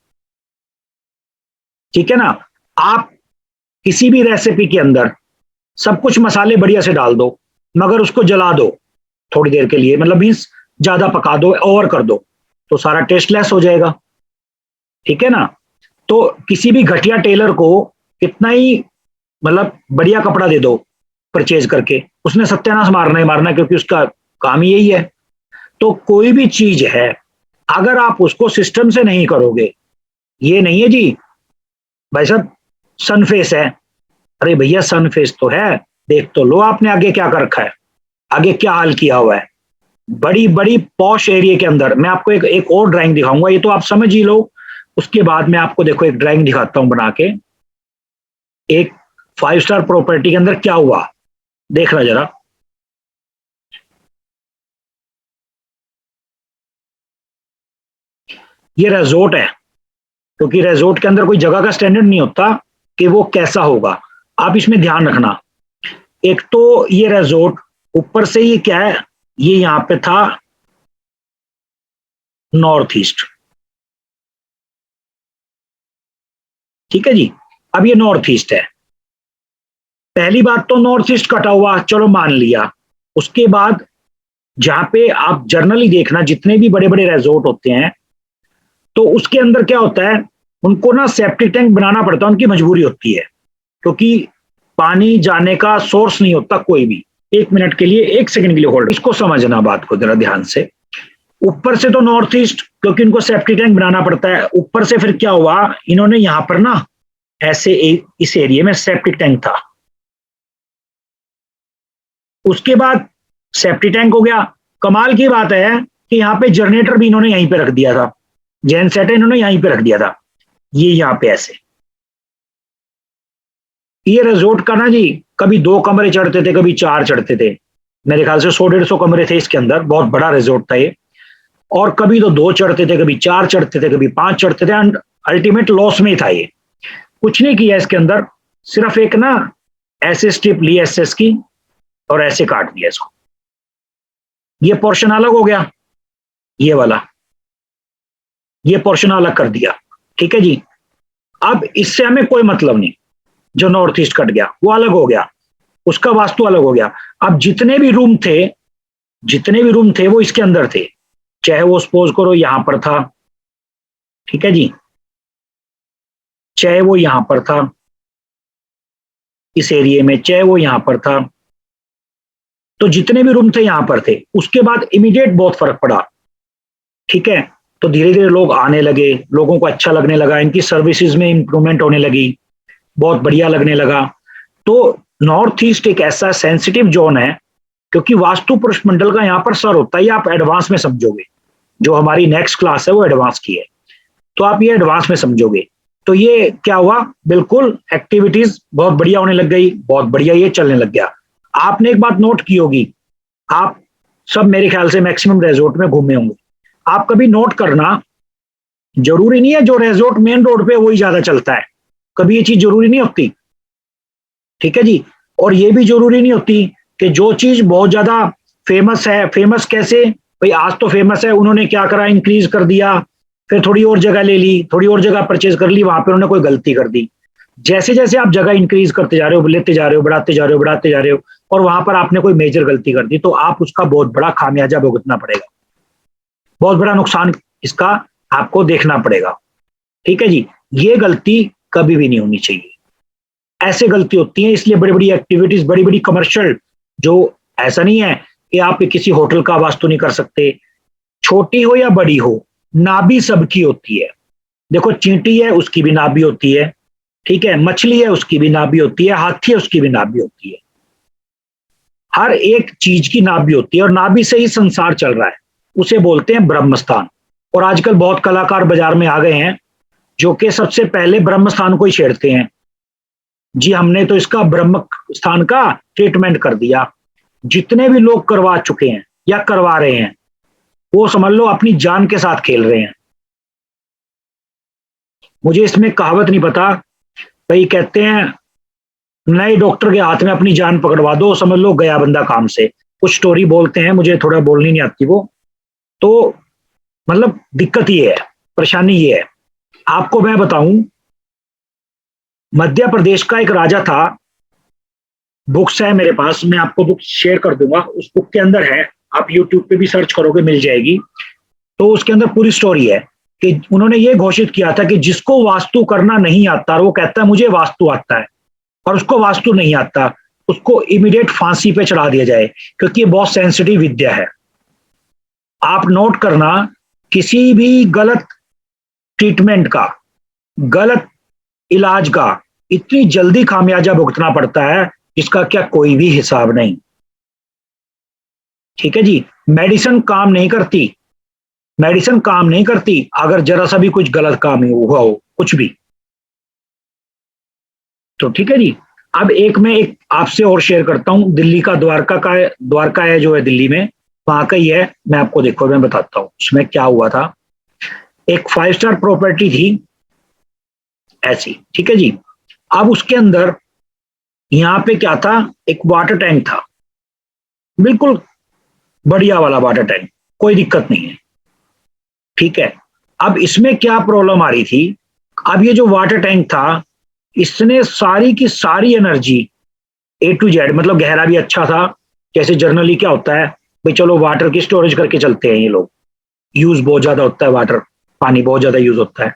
ठीक है ना। आप किसी भी रेसिपी के अंदर सब कुछ मसाले बढ़िया से डाल दो, मगर उसको जला दो थोड़ी देर के लिए, मतलब मीन्स ज्यादा पका दो, ओवर कर दो, तो सारा टेस्ट लेस हो जाएगा, ठीक है ना। तो किसी भी घटिया टेलर को कितना ही मतलब बढ़िया कपड़ा दे दो परचेज करके, उसने सत्यानाश मारना ही मारना, क्योंकि उसका काम ही यही है। तो कोई भी चीज है, अगर आप उसको सिस्टम से नहीं करोगे, ये नहीं है जी भाई साहब सनफेस है, अरे भैया सनफेस तो है, देख तो लो आपने आगे क्या कर रखा है, आगे क्या हाल किया हुआ है। बड़ी बड़ी पॉश एरिया के अंदर, मैं आपको एक और ड्राइंग दिखाऊंगा, ये तो आप समझ ही लो, उसके बाद मैं आपको देखो एक ड्राइंग दिखाता हूं बना के, एक 5 स्टार प्रॉपर्टी के अंदर क्या हुआ, देखना जरा। ये रेजोर्ट है, क्योंकि रेजोर्ट के अंदर कोई जगह का स्टैंडर्ड नहीं होता कि वो कैसा होगा, आप इसमें ध्यान रखना। एक तो ये रेजोर्ट ऊपर से ये क्या है, ये यहां पे था नॉर्थ ईस्ट, ठीक है जी। अब ये नॉर्थ ईस्ट है, पहली बात तो नॉर्थ ईस्ट कटा हुआ, चलो मान लिया। उसके बाद जहां पे आप जर्नली देखना, जितने भी बड़े बड़े रेजोर्ट होते हैं, तो उसके अंदर क्या होता है, उनको ना सेप्टिक टैंक बनाना पड़ता है, उनकी मजबूरी होती है, क्योंकि पानी जाने का सोर्स नहीं होता कोई भी। 1 मिनट के लिए, 1 सेकंड के लिए होल्ड, इसको समझना बात को जरा ध्यान से। ऊपर से तो नॉर्थ ईस्ट, क्योंकि उनको सेप्टिक टैंक बनाना पड़ता है, ऊपर से फिर क्या हुआ, इन्होंने यहां पर ना ऐसे इस एरिया में सेप्टिक टैंक था, उसके बाद सेप्टिक टैंक हो गया। कमाल की बात है कि यहाँ पे जनरेटर भी इन्होंने यहीं पे रख दिया था, जैन सेट इन्होंने यहीं पे रख दिया था, ये यहाँ पे ऐसे। ये रिजोर्ट का ना जी, कभी 2 कमरे चढ़ते थे, कभी 4 चढ़ते थे, मेरे ख्याल से 100-150 कमरे थे इसके अंदर, बहुत बड़ा रिजोर्ट था ये। और कभी तो 2 चढ़ते थे, कभी 4 चढ़ते थे, कभी 5 चढ़ते थे, एंड अल्टीमेट लॉस में था ये। कुछ नहीं किया इसके अंदर, सिर्फ एक ना ऐसे स्ट्रिप ली एसएस की और ऐसे काट दिया इसको, ये पोर्शन अलग हो गया, ये वाला, ये पोर्शन अलग कर दिया, ठीक है जी। अब इससे हमें कोई मतलब नहीं, जो नॉर्थ ईस्ट कट गया वो अलग हो गया, उसका वास्तु अलग हो गया। अब जितने भी रूम थे, जितने भी रूम थे वो इसके अंदर थे, चाहे वो सपोज करो यहां पर था, ठीक है जी, चाहे वो यहां पर था, इस एरिया में, चाहे वो यहां पर था, तो जितने भी रूम थे यहां पर थे। उसके बाद इमीडिएट बहुत फर्क पड़ा, ठीक है। तो धीरे धीरे लोग आने लगे, लोगों को अच्छा लगने लगा, इनकी सर्विसेज में इंप्रूवमेंट होने लगी, बहुत बढ़िया लगने लगा। तो नॉर्थ ईस्ट एक ऐसा सेंसिटिव जोन है, क्योंकि वास्तु पुरुष मंडल का यहाँ पर सर होता है, ये आप एडवांस में समझोगे। जो हमारी नेक्स्ट क्लास है वो एडवांस की है, तो आप ये एडवांस में समझोगे। तो ये क्या हुआ, बिल्कुल एक्टिविटीज बहुत बढ़िया होने लग गई, बहुत बढ़िया ये चलने लग गया। आपने एक बात नोट की होगी, आप सब मेरे ख्याल से मैक्सिमम रिजॉर्ट में घूमे होंगे, आप कभी नोट करना, जरूरी नहीं है जो रिजॉर्ट मेन रोड पे वही ज्यादा चलता है, कभी ये चीज जरूरी नहीं होती, ठीक है जी। और ये भी जरूरी नहीं होती कि जो चीज बहुत ज्यादा फेमस है, फेमस कैसे भाई, आज तो फेमस है, उन्होंने क्या करा, इंक्रीज कर दिया, फिर थोड़ी और जगह ले ली, थोड़ी और जगह परचेज कर ली, वहां पे उन्होंने कोई गलती कर दी। जैसे जैसे आप जगह इंक्रीज करते जा रहे हो, लेते जा रहे हो, बढ़ाते जा रहे हो, बढ़ाते जा रहे हो, और वहां पर आपने कोई मेजर गलती कर दी, तो आप उसका बहुत बड़ा खामियाजा भुगतना पड़ेगा, बहुत बड़ा नुकसान इसका आपको देखना पड़ेगा, ठीक है जी। ये गलती कभी भी नहीं होनी चाहिए, ऐसे गलती होती है, इसलिए बड़ी बड़ी एक्टिविटीज, बड़ी बड़ी कमर्शियल, जो ऐसा नहीं है कि आप किसी होटल का वास्तु नहीं कर सकते, छोटी हो या बड़ी हो, नाभि सबकी होती है। देखो चींटी है उसकी भी नाभि होती है, ठीक है, मछली है उसकी भी नाभि होती है, हाथी है उसकी भी नाभि होती है, हर एक चीज की नाभि होती है, और नाभि से ही संसार चल रहा है, उसे बोलते हैं ब्रह्मस्थान। और आजकल बहुत कलाकार बाजार में आ गए हैं जो कि सबसे पहले ब्रह्म स्थान को ही छेड़ते हैं, जी हमने तो इसका ब्रह्म स्थान का ट्रीटमेंट कर दिया। जितने भी लोग करवा चुके हैं या करवा रहे हैं, वो समझ लो अपनी जान के साथ खेल रहे हैं। मुझे इसमें कहावत नहीं पता, भाई कहते हैं नए डॉक्टर के हाथ में अपनी जान पकड़वा दो, समझ लो गया बंदा काम से, कुछ स्टोरी बोलते हैं, मुझे थोड़ा बोलनी नहीं आती वो, तो मतलब दिक्कत ये है, परेशानी ये है। आपको मैं बताऊं, मध्य प्रदेश का एक राजा था, बुक्स है मेरे पास, मैं आपको बुक शेयर कर दूंगा, उस बुक के अंदर है, आप यूट्यूब पे भी सर्च करोगे मिल जाएगी। तो उसके अंदर पूरी स्टोरी है कि उन्होंने ये घोषित किया था कि जिसको वास्तु करना नहीं आता, वो कहता है मुझे वास्तु आता है, और उसको वास्तु नहीं आता, उसको इमीडिएट फांसी पे चढ़ा दिया जाए, क्योंकि ये बहुत सेंसिटिव विद्या है। आप नोट करना, किसी भी गलत ट्रीटमेंट का, गलत इलाज का इतनी जल्दी खामियाजा भुगतना पड़ता है जिसका क्या कोई भी हिसाब नहीं, ठीक है जी। मेडिसिन काम नहीं करती, मेडिसिन काम नहीं करती अगर जरा सा भी कुछ गलत काम हुआ हो, कुछ भी, तो ठीक है जी। अब एक मैं एक आपसे और शेयर करता हूं, दिल्ली का द्वारका है जो है दिल्ली में, वहां का ही है, मैं आपको देखो मैं बताता हूं उसमें क्या हुआ था। एक 5 स्टार प्रॉपर्टी थी ऐसी, ठीक है जी। अब उसके अंदर यहां पे क्या था, एक वाटर टैंक था, बिल्कुल बढ़िया वाला वाटर टैंक, कोई दिक्कत नहीं है, ठीक है। अब इसमें क्या प्रॉब्लम आ रही थी, अब ये जो वाटर टैंक था, इसने सारी की सारी एनर्जी A to Z, मतलब गहरा भी अच्छा था, जैसे जर्नली क्या होता है भाई, चलो वाटर की स्टोरेज करके चलते हैं ये लोग, यूज बहुत ज्यादा होता है वाटर, पानी बहुत ज्यादा यूज होता है।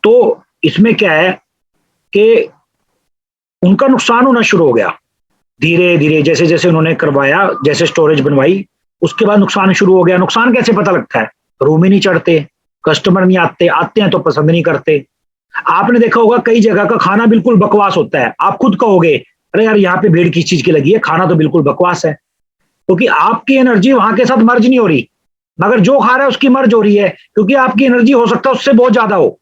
तो इसमें क्या है कि उनका नुकसान होना शुरू हो गया धीरे धीरे, जैसे जैसे उन्होंने करवाया, जैसे स्टोरेज बनवाई, उसके बाद नुकसान शुरू हो गया। नुकसान कैसे पता लगता है, रूम ही नहीं चढ़ते, कस्टमर नहीं आते, आते हैं तो पसंद नहीं करते। आपने देखा होगा कई जगह का खाना बिल्कुल बकवास होता है, आप खुद कहोगे अरे यार यहाँ पे भीड़ किस चीज की लगी है, खाना तो बिल्कुल बकवास है, क्योंकि आपकी एनर्जी वहां के साथ मर्ज नहीं हो रही, मगर जो खा रहा है उसकी मर्ज हो रही है, क्योंकि आपकी एनर्जी हो सकता है उससे बहुत ज्यादा हो।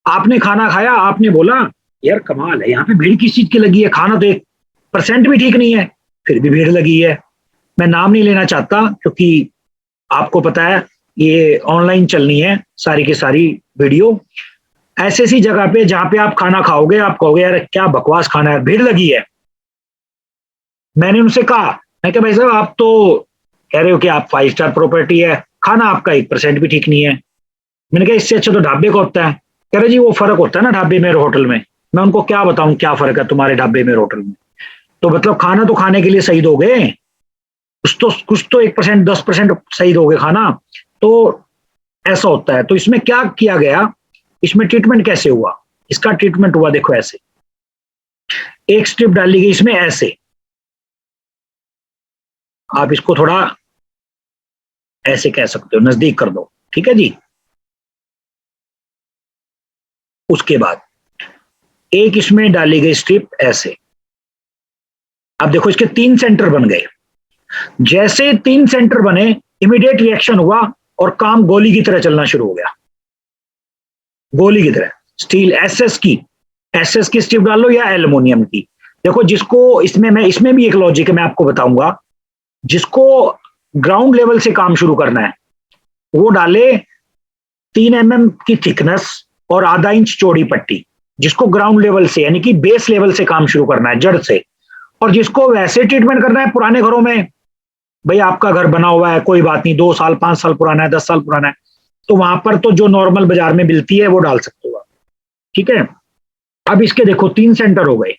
आपने खाना खाया, आपने बोला यार कमाल है, यहाँ पे भीड़ किस चीज की लगी है, खाना तो 1% भी ठीक नहीं है, फिर भी भीड़ लगी है। मैं नाम नहीं लेना चाहता, क्योंकि आपको पता है ये ऑनलाइन चलनी है सारी की सारी वीडियो, ऐसी ऐसी जगह पे जहां पे आप खाना खाओगे, आप कहोगे यार क्या बकवास खाना है, भीड़ लगी है। मैंने उनसे कहा, मैं क्या भाई साहब आप तो कह रहे हो कि आप 5 स्टार प्रॉपर्टी है, खाना आपका 1% भी ठीक नहीं है। मैंने कहा इससे अच्छा तो ढाबे का होता है। कह रहे जी वो फर्क होता है ना ढाबे में और होटल में। मैं उनको क्या बताऊं क्या फर्क है तुम्हारे ढाबे में और होटल में, तो मतलब खाना तो खाने के लिए सही दोगे, कुछ तो 1% 10% सही दोगे खाना, तो ऐसा होता है। तो इसमें क्या किया गया, इसमें ट्रीटमेंट कैसे हुआ, इसका ट्रीटमेंट हुआ देखो ऐसे, एक स्ट्रिप डाली गई इसमें ऐसे, आप इसको थोड़ा ऐसे कह सकते हो, नजदीक कर दो, ठीक है जी। उसके बाद एक इसमें डाली गई स्ट्रिप ऐसे। अब देखो इसके 3 सेंटर बन गए। जैसे 3 सेंटर बने, इमीडिएट रिएक्शन हुआ और काम गोली की तरह चलना शुरू हो गया, गोली की तरह। स्टील एसएस की स्ट्रिप डाल लो या एल्युमिनियम की। देखो जिसको, इसमें भी एक लॉजिक है, मैं आपको बताऊंगा। जिसको ग्राउंड लेवल से काम शुरू करना है वो डाले 3 mm की थिकनेस और आधा इंच चौड़ी पट्टी, जिसको ग्राउंड लेवल से यानी कि बेस लेवल से काम शुरू करना है, जड़ से। और जिसको वैसे ट्रीटमेंट करना है पुराने घरों में, भाई आपका घर बना हुआ है, कोई बात नहीं, 2 साल 5 साल पुराना है, 10 साल पुराना है, तो वहां पर तो जो नॉर्मल बाजार में मिलती है वो डाल सकते हो आप, ठीक है। अब इसके देखो 3 सेंटर हो गए।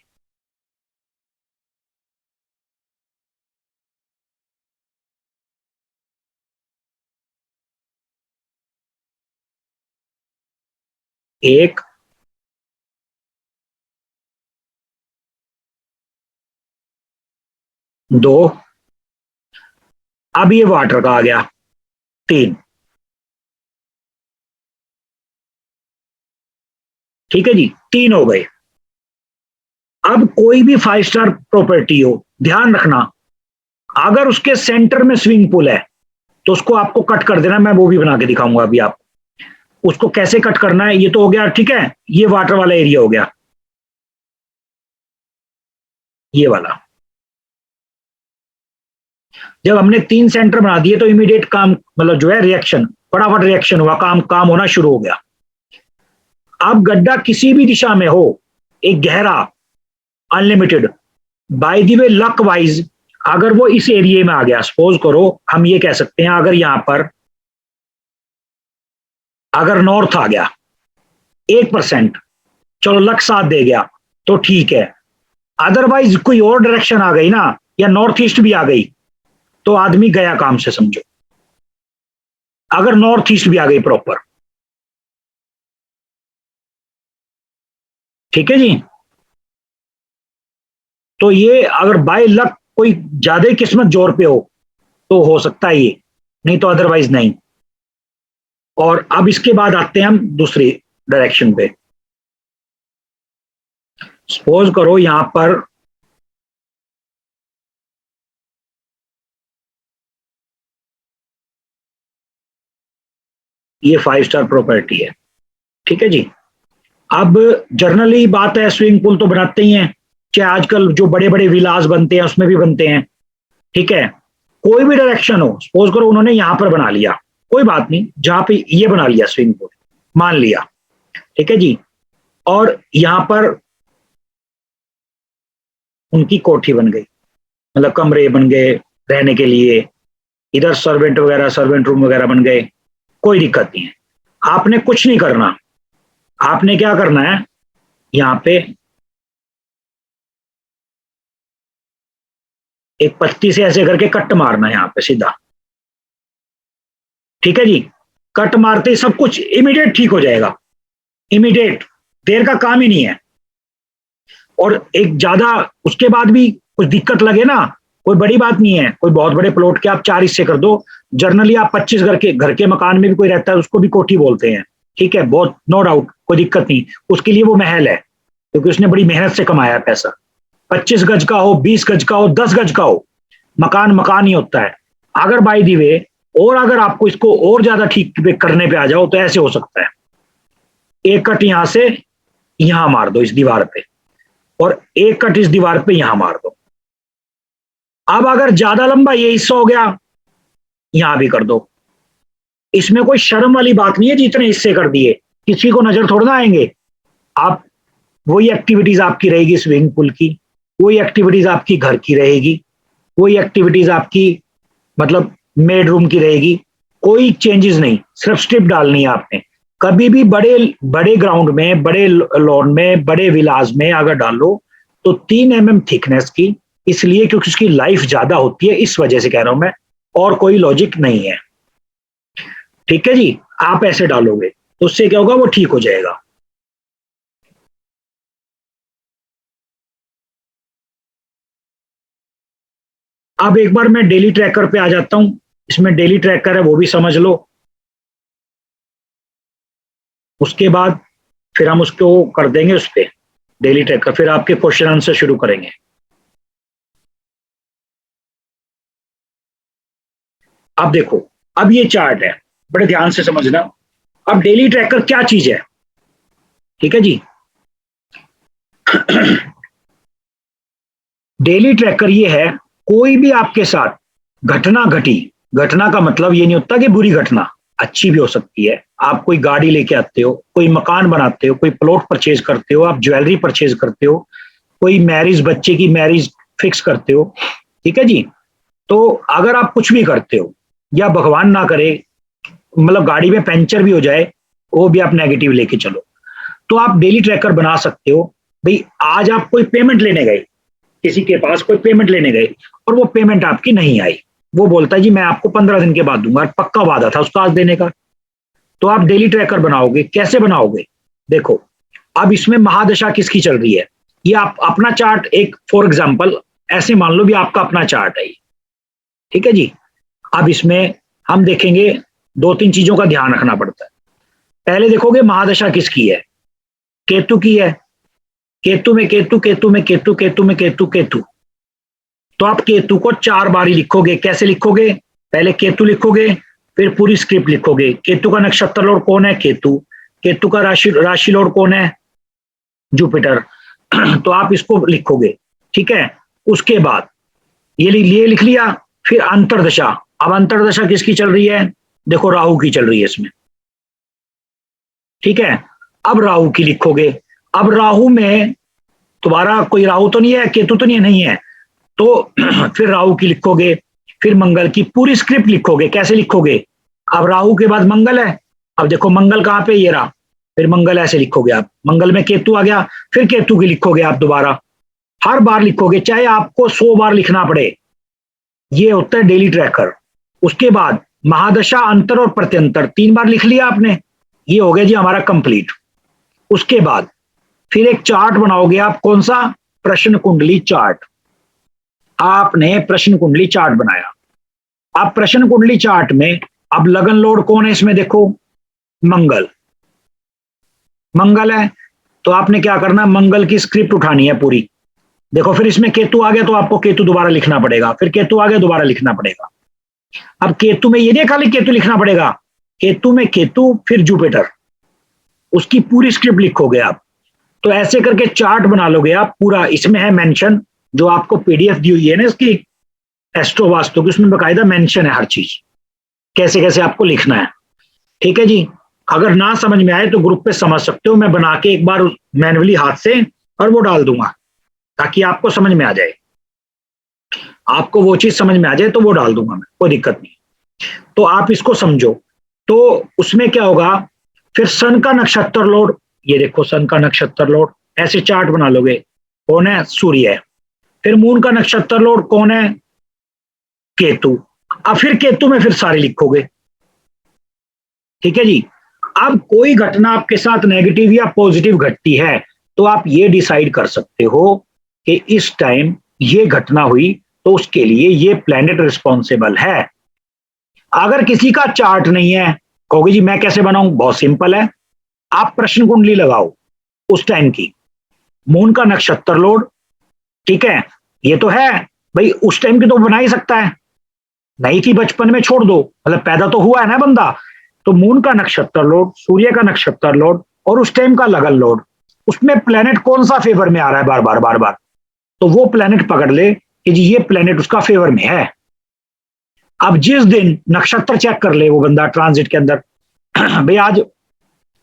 एक, दो, अब ये वाटर का आ गया 3, ठीक है जी, 3 हो गए। अब कोई भी 5 स्टार प्रॉपर्टी हो, ध्यान रखना, अगर उसके सेंटर में स्विमिंग पूल है तो उसको आपको कट कर देना, मैं वो भी बना के दिखाऊंगा अभी आप। उसको कैसे कट करना है, ये तो हो गया, ठीक है, ये वाटर वाला एरिया हो गया, ये वाला। जब हमने 3 सेंटर बना दिए तो इमीडिएट काम, मतलब जो है रिएक्शन, फटाफट रिएक्शन हुआ, काम काम होना शुरू हो गया। अब गड्ढा किसी भी दिशा में हो, एक गहरा, unlimited, by the way luck wise, अगर वो इस एरिया में आ गया, सपोज करो हम ये कह सकते हैं, अगर यहां पर अगर नॉर्थ आ गया 1%, चलो लक साथ दे गया तो ठीक है। अदरवाइज कोई और डायरेक्शन आ गई ना, या नॉर्थ ईस्ट भी आ गई, तो आदमी गया काम से, समझो। अगर नॉर्थ ईस्ट भी आ गई प्रॉपर, ठीक है जी। तो ये अगर बाय लक कोई ज्यादा ही किस्मत जोर पे तो हो सकता है ये, नहीं तो अदरवाइज नहीं। और अब इसके बाद आते हैं हम दूसरी डायरेक्शन पे। सपोज करो यहां पर ये 5 स्टार प्रॉपर्टी है, ठीक है जी। अब जनरली बात है, स्विमिंग पूल तो बनाते ही हैं, चाहे आजकल जो बड़े बड़े विलास बनते हैं उसमें भी बनते हैं, ठीक है। कोई भी डायरेक्शन हो, सपोज करो उन्होंने यहां पर बना लिया, कोई बात नहीं, जहां पे ये बना लिया स्विमिंग पूल, मान लिया, ठीक है जी। और यहां पर उनकी कोठी बन गई, मतलब कमरे बन गए रहने के लिए, इधर सर्वेंट वगैरह, सर्वेंट रूम वगैरह बन गए, कोई दिक्कत नहीं है। आपने कुछ नहीं करना, आपने क्या करना है, यहां पे एक पत्ती से ऐसे करके कट मारना है यहां पे सीधा, ठीक है जी। कट मारते ही सब कुछ इमीडिएट ठीक हो जाएगा, इमीडिएट, देर का काम ही नहीं है। और एक ज्यादा उसके बाद भी कुछ दिक्कत लगे ना, कोई बड़ी बात नहीं है, कोई बहुत बड़े प्लॉट के आप 4 हिस्से कर दो, जनरली आप 25 घर के मकान में भी कोई रहता है उसको भी कोठी बोलते हैं, ठीक है, बहुत, नो डाउट, कोई दिक्कत नहीं, उसके लिए वो महल है, क्योंकि उसने बड़ी मेहनत से कमाया है पैसा। 25 गज का हो, 20 गज का हो, 10 गज का हो, मकान मकान ही होता है। अगर बाय दी वे, और अगर आपको इसको और ज्यादा ठीक करने पे आ जाओ तो ऐसे हो सकता है, एक कट यहां से यहां मार दो इस दीवार पे, और एक कट इस दीवार पे यहां मार दो। अब अगर ज्यादा लंबा ये हिस्सा हो गया, यहां भी कर दो। इसमें कोई शर्म वाली बात नहीं है, जितने हिस्से कर दिए किसी को नजर थोड़ा ना आएंगे। आप, वही एक्टिविटीज आपकी रहेगी स्विमिंग पूल की, वही एक्टिविटीज आपकी घर की रहेगी, वही एक्टिविटीज आपकी मतलब मेड रूम की रहेगी, कोई चेंजेस नहीं, सिर्फ स्ट्रिप डालनी है आपने। कभी भी बड़े बड़े ग्राउंड में, बड़े लॉन में, बड़े विलास में अगर डालो तो 3 mm थिकनेस की, इसलिए क्योंकि उसकी लाइफ ज्यादा होती है, इस वजह से कह रहा हूं मैं, और कोई लॉजिक नहीं है, ठीक है जी। आप ऐसे डालोगे तो उससे क्या होगा, वो ठीक हो जाएगा। अब एक बार मैं डेली ट्रैकर पे आ जाता हूं, इसमें डेली ट्रैकर है वो भी समझ लो। उसके बाद फिर हम उसको कर देंगे उस पर डेली ट्रैकर, फिर आपके क्वेश्चन आंसर शुरू करेंगे। अब देखो, अब ये चार्ट है, बड़े ध्यान से समझना। अब डेली ट्रैकर क्या चीज है, ठीक है जी। डेली ट्रैकर ये है, कोई भी आपके साथ घटना घटी, घटना का मतलब ये नहीं होता कि बुरी घटना, अच्छी भी हो सकती है। आप कोई गाड़ी लेके आते हो, कोई मकान बनाते हो, कोई प्लॉट परचेज करते हो, आप ज्वेलरी परचेज करते हो, कोई मैरिज, बच्चे की मैरिज फिक्स करते हो, ठीक है जी। तो अगर आप कुछ भी करते हो, या भगवान ना करे मतलब गाड़ी में पंचर भी हो जाए, वो भी आप नेगेटिव लेके चलो, तो आप डेली ट्रैकर बना सकते हो। भाई आज आप कोई पेमेंट लेने गए, किसी के पास कोई पेमेंट लेने गए और वो पेमेंट आपकी नहीं आई, वो बोलता है जी मैं आपको 15 दिन के बाद दूंगा, पक्का वादा था उसका आज देने का। तो आप डेली ट्रैकर बनाओगे, कैसे बनाओगे? देखो, अब इसमें महादशा किसकी चल रही है, ये आप अपना चार्ट, एक फॉर एग्जाम्पल ऐसे मान लो भी आपका अपना चार्ट है, ठीक है जी। अब इसमें हम देखेंगे, दो तीन चीजों का ध्यान रखना पड़ता है। पहले देखोगे महादशा किसकी है, केतु की है। केतु में केतु, केतु में केतु, केतु में केतु, केतु। तो आप केतु को 4 बार ही लिखोगे। कैसे लिखोगे? पहले केतु लिखोगे, फिर पूरी स्क्रिप्ट लिखोगे। केतु का नक्षत्र लॉर्ड कौन है? केतु। केतु का राशि लॉर्ड कौन है? जुपिटर। तो आप इसको लिखोगे, ठीक है। उसके बाद ये लिख लिया। फिर अंतरदशा, अब अंतरदशा किसकी चल रही है? देखो राहु की चल रही है इसमें, ठीक है। अब राहु की लिखोगे। अब राहु में तुम्हारा कोई राहु तो नहीं है, केतु तो नहीं है, तो फिर राहु की लिखोगे, फिर मंगल की पूरी स्क्रिप्ट लिखोगे। कैसे लिखोगे? अब राहु के बाद मंगल है, अब देखो मंगल कहां पे, ये रहा, फिर मंगल ऐसे लिखोगे आप। मंगल में केतु आ गया, फिर केतु की लिखोगे आप दोबारा, हर बार लिखोगे, चाहे आपको 100 बार लिखना पड़े। ये होता है डेली ट्रैकर। उसके बाद महादशा, अंतर और प्रत्यंतर 3 बार लिख लिया आपने, ये हो गया जी हमारा कंप्लीट। उसके बाद फिर एक चार्ट बनाओगे आप, कौन सा? प्रश्न कुंडली चार्ट। आपने प्रश्न कुंडली चार्ट बनाया। अब प्रश्न कुंडली चार्ट में अब लगन लॉर्ड कौन है इसमें? देखो मंगल, मंगल है, तो आपने क्या करना, मंगल की स्क्रिप्ट उठानी है पूरी। देखो फिर इसमें केतु आ गया, तो आपको केतु दोबारा लिखना पड़ेगा, फिर केतु आ गया दोबारा लिखना पड़ेगा। अब केतु में ये नहीं खाली केतु लिखना पड़ेगा, केतु में केतु, फिर जुपिटर, उसकी पूरी स्क्रिप्ट लिखोगे आप। तो ऐसे करके चार्ट बना लोगे आप पूरा। इसमें है मेंशन, जो आपको पीडीएफ दी हुई है ना इसकी एस्ट्रो वास्तु की, उसमें बकायदा मेंशन है हर चीज, कैसे कैसे आपको लिखना है, ठीक है जी। अगर ना समझ में आए तो ग्रुप पे समझ सकते हो, मैं बना के एक बार मैन्युअली हाथ से और वो डाल दूंगा, ताकि आपको समझ में आ जाए। आपको वो चीज समझ में आ जाए तो वो डाल दूंगा मैं, कोई दिक्कत नहीं। तो आप इसको समझो। तो उसमें क्या होगा, फिर सन का नक्षत्र लॉर्ड, ये देखो सन का नक्षत्र लॉर्ड, ऐसे चार्ट बना लोगे। कौन है? सूर्य है। फिर मून का नक्षत्र लॉर्ड कौन है? केतु। अब फिर केतु में फिर सारे लिखोगे, ठीक है जी। अब कोई घटना आपके साथ नेगेटिव या पॉजिटिव घटती है, तो आप ये डिसाइड कर सकते हो कि इस टाइम ये घटना हुई तो उसके लिए ये प्लैनेट रिस्पॉन्सिबल है। अगर किसी का चार्ट नहीं है, कहोगे जी मैं कैसे बनाऊं? बहुत सिंपल है, आप प्रश्न कुंडली लगाओ उस टाइम की, मून का नक्षत्र लॉर्ड, ठीक है, ये तो है भाई, उस टाइम की तो बना ही सकता है, नहीं थी बचपन में छोड़ दो, मतलब पैदा तो हुआ है ना बंदा। तो मून का नक्षत्र लॉर्ड, सूर्य का नक्षत्र लॉर्ड और उस टाइम का लगन लॉर्ड, उसमें प्लेनेट कौन सा फेवर में आ रहा है बार बार बार बार, तो वो प्लेनेट पकड़ ले कि जी ये प्लेनेट उसका फेवर में है। अब जिस दिन नक्षत्र चेक कर ले वो बंदा ट्रांजिट के अंदर, भाई आज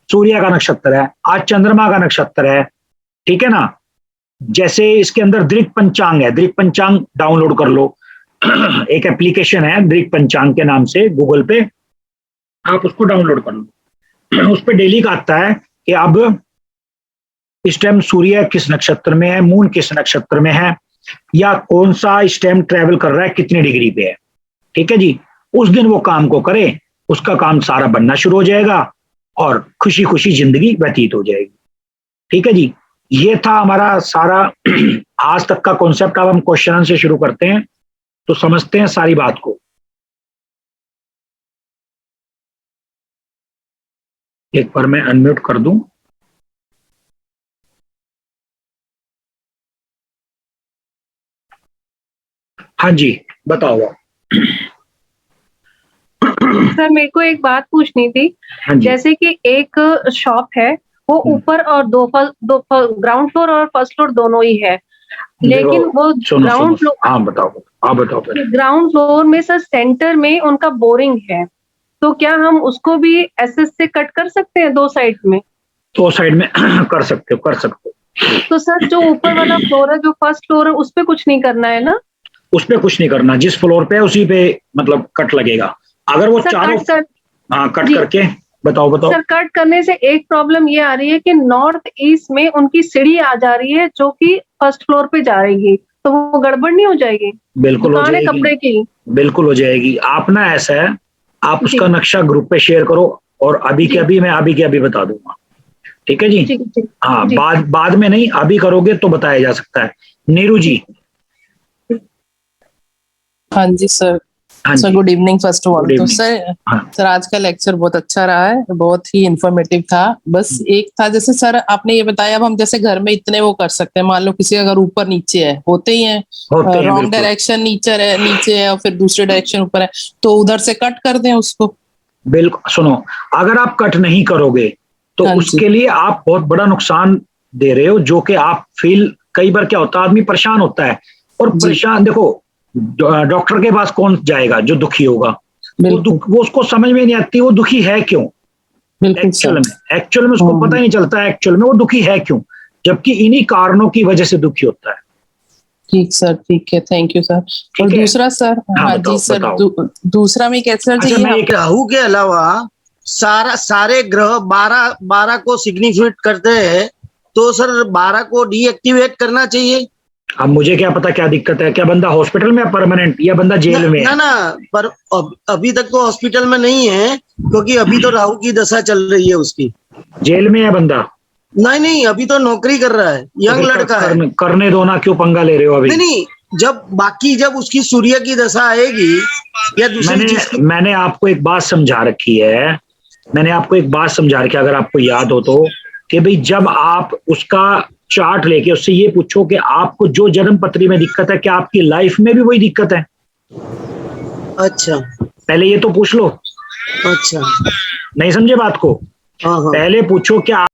सूर्य का नक्षत्र है, आज चंद्रमा का नक्षत्र है, ठीक है ना। जैसे इसके अंदर दृक पंचांग है, दृक पंचांग डाउनलोड कर लो, एक एप्लीकेशन है दृक पंचांग के नाम से, गूगल पे आप उसको डाउनलोड कर लो। उस पर डेली का आता है कि अब इस टाइम सूर्य किस नक्षत्र में है, मून किस नक्षत्र में है, या कौन सा इस टाइम ट्रेवल कर रहा है, कितनी डिग्री पे है, ठीक है जी। उस दिन वो काम को करे, उसका काम सारा बनना शुरू हो जाएगा और खुशी खुशी जिंदगी व्यतीत हो जाएगी, ठीक है जी। ये था हमारा सारा आज तक का कॉन्सेप्ट। अब हम क्वेश्चन से शुरू करते हैं। तो समझते हैं सारी बात को। एक बार मैं अनम्यूट कर दूं। हाँ जी, बताओ आप। सर मेरे को एक बात पूछनी थी। हाँ जी, जैसे कि एक शॉप है, वो ऊपर और ग्राउंड फ्लोर और फर्स्ट फ्लोर दोनों ही है, देखो लेकिन वो सुनो सुनो, ग्राउंड फ्लोर हाँ बताओ, आप बताओ पहले। ग्राउंड फ्लोर में सर सेंटर में उनका बोरिंग है, तो क्या हम उसको भी एसएस से कट कर सकते हैं 2 साइड में? तो साइड में कर सकते हो, कर सकते हो। तो सर जो ऊपर वाला फ्लोर है, जो फर्स्ट फ्लोर है, उस पे कुछ नहीं करना है ना? उस पे कुछ नहीं करना, जिस फ्लोर पे है उसी पे मतलब कट लगेगा। अगर वो सर चारों, कट कर हाँ कट जी, करके, बताओ बताओ। सर कट करने से एक प्रॉब्लम ये आ रही है कि नॉर्थ ईस्ट में उनकी सीढ़ी आ जा रही है जो कि फर्स्ट फ्लोर पे जा रही है, तो वो गड़बड़ नहीं हो जाएगी? बिल्कुल हो दुकान है जाएगी, कपड़े की। बिल्कुल हो जाएगी। आप ना ऐसा है, आप जी उसका नक्शा ग्रुप पे शेयर करो, और अभी के जी अभी मैं अभी के अभी बता दूंगा। ठीक है जी। जी जी हाँ, जी बाद बाद में नहीं, अभी करोगे तो बताया जा सकता है। नीरू जी जी। हाँ जी सर। हाँ सर जी, good evening first of all. Good तो इवनिंग। सर, हाँ आज का लेक्चर बहुत अच्छा रहा है, बहुत ही इंफॉर्मेटिव था। बस एक था, जैसे सर आपने ये बताया, अब हम जैसे घर में इतने वो कर सकते हैं, मान लो किसी का घर ऊपर नीचे है, होते ही हैं, होते हैं रॉन्ग बिल्कुल। डायरेक्शन नीचे है और फिर दूसरे डायरेक्शन ऊपर है, तो उधर से कट कर दें उसको। बिल्कुल सुनो, अगर आप कट नहीं करोगे तो हाँ जी। उसके लिए आप बहुत बड़ा नुकसान दे रहे हो, जो कि आप फील, कई बार क्या होता है आदमी परेशान होता है, और जी परेशान देखो, डॉक्टर के पास कौन जाएगा जो दुखी होगा? वो बिल्कुल। दुख, वो उसको समझ में नहीं आती वो दुखी है क्यों। बिल्कुल सर। एक्चुअल में उसको पता ही नहीं चलता है एक्चुअल में वो दुखी है क्यों, जबकि इन्हीं कारणों की वजह से दुखी होता है। ठीक सर, ठीक है, थैंक यू सर। और ठीक है, दूसरा सर, हाँ हाँ जी बताओ सर, बताओ। दूसरा में कैसे सर जी, अच्छा ये मैं हम एक, राहु के अलावा सारे ग्रह 12 को सिग्निफिकेट करते हैं, तो सर 12 को डीएक्टिवेट करना चाहिए। अब मुझे क्या पता क्या दिक्कत है, क्या बंदा हॉस्पिटल में है परमानेंट, या बंदा जेल में है? ना पर अभी तक तो हॉस्पिटल में नहीं है, क्योंकि अभी तो राहु की दशा चल रही है उसकी। जेल में है बंदा? नहीं, अभी तो नौकरी कर रहा है, तो यंग फिर लड़का है। करने दो ना, क्यों पंगा ले रहे हो अभी? नहीं, जब उसकी सूर्य की दशा आएगी या दूसरी जिसकी। मैंने आपको एक बात समझा रखी है, मैंने आपको एक बात समझा रखी है, अगर आपको याद हो तो, कि भाई जब आप उसका चार्ट लेके उससे ये पूछो कि आपको जो जन्म पत्री में दिक्कत है, क्या आपकी लाइफ में भी वही दिक्कत है, अच्छा पहले ये तो पूछ लो। अच्छा। नहीं समझे बात को? हाँ हाँ। पहले पूछो क्या